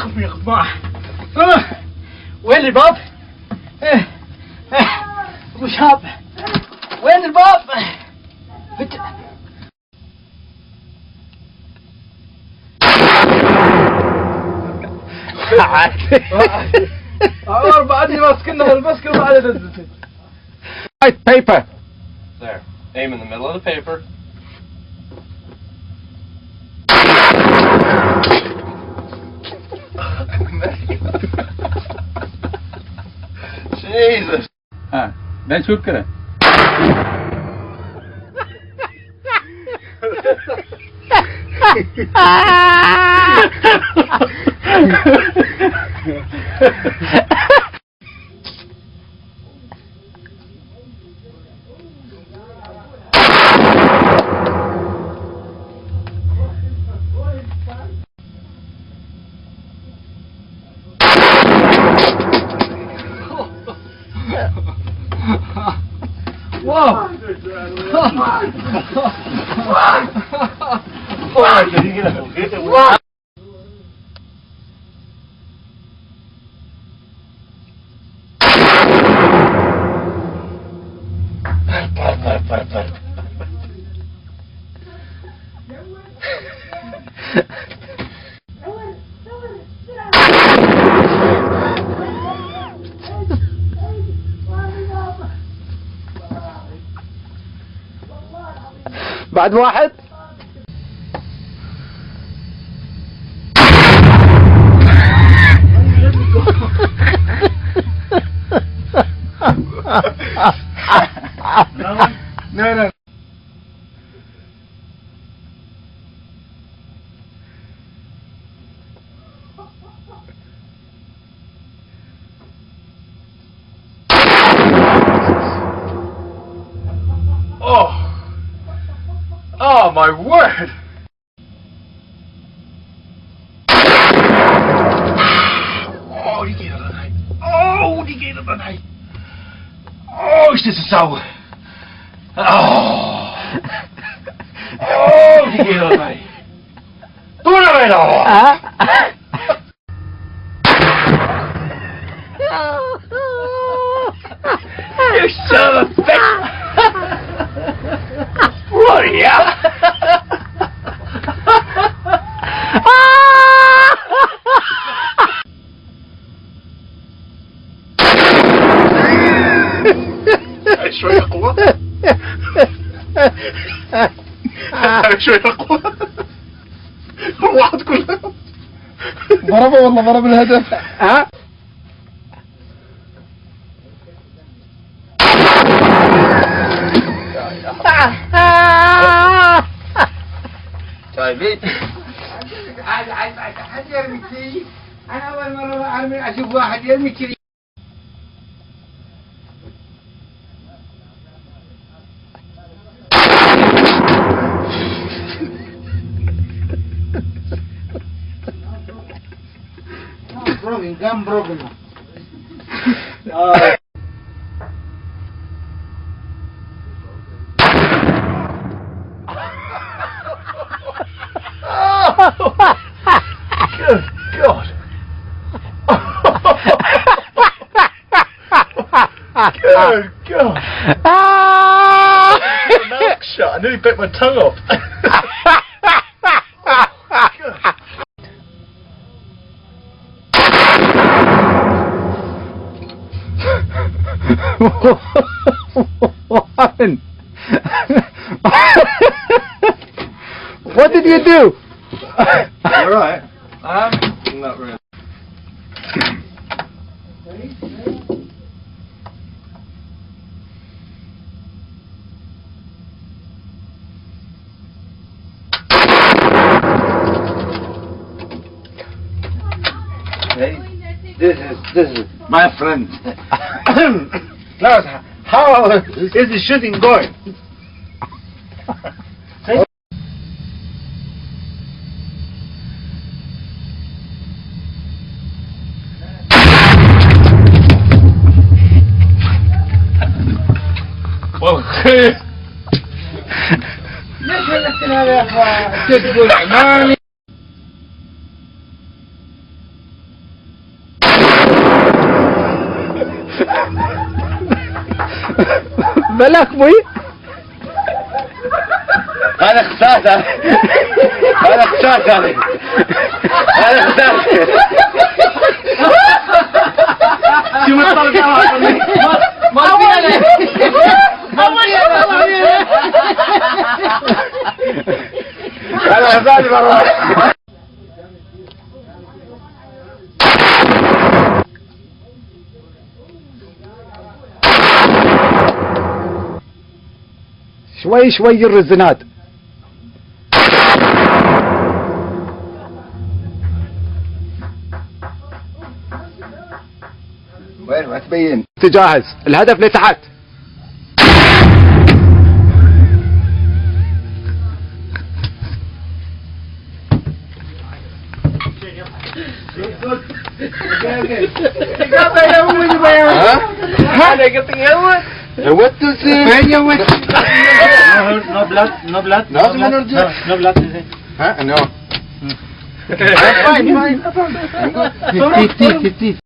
يخف معه. وين الباب؟ ابو شاب وين الباب؟ بعدني ماسكنا المسكه وبعد نزلت. White paper. There. Aim in the middle of the paper. Jesus. Ben suger. Whoa! بعد واحد. No. Oh my word! Oh, die geht er rein. Oh, die geht er rein. Oh, ist das sauer. Oh. Oh, die geht er rein. Du da weiter. You son of a bitch! Bloody hell! شوية قوة. شوية قوة. الواحد كله ضربه والله ضرب الهدف. ها؟ طيب حد يرمي كذي. أنا أول مرة أشوف واحد يرمي كذي. Broken, gum broken. Good God. Good God. Mouth shut. I nearly bit my tongue off. What happened? What did you do? All right. Not really. This is my friend. Now, how is the shooting going? ليش ولفتنا هذا يا اخوان؟ تقول عماني بلاك بوي. هذا اختاس هذا اختاس هذا اختاس. شو مطلع ما هذا اختاس مرة. شوي شوي الرزناد. وين ما تبين. تجهز الهدف لتحت. هذا قلت يوت يوت وين يوت. No blood, no blood. No blood. No blood. No. Fine, fine. I'm good.